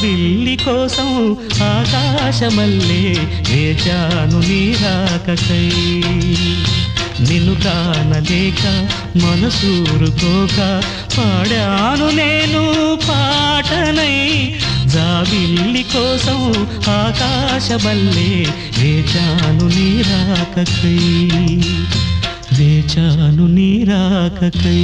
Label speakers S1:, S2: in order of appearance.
S1: జాబిల్లి కోసం ఆకాశమల్లే వేచాను నీ రాకకై నిన్ను కానలేక మనసూరుకోక పాడాను నేను పాటనై జాబిల్లి కోసం ఆకాశమల్లే వేచాను నీ రాకకై వేచాను నీ రాకకై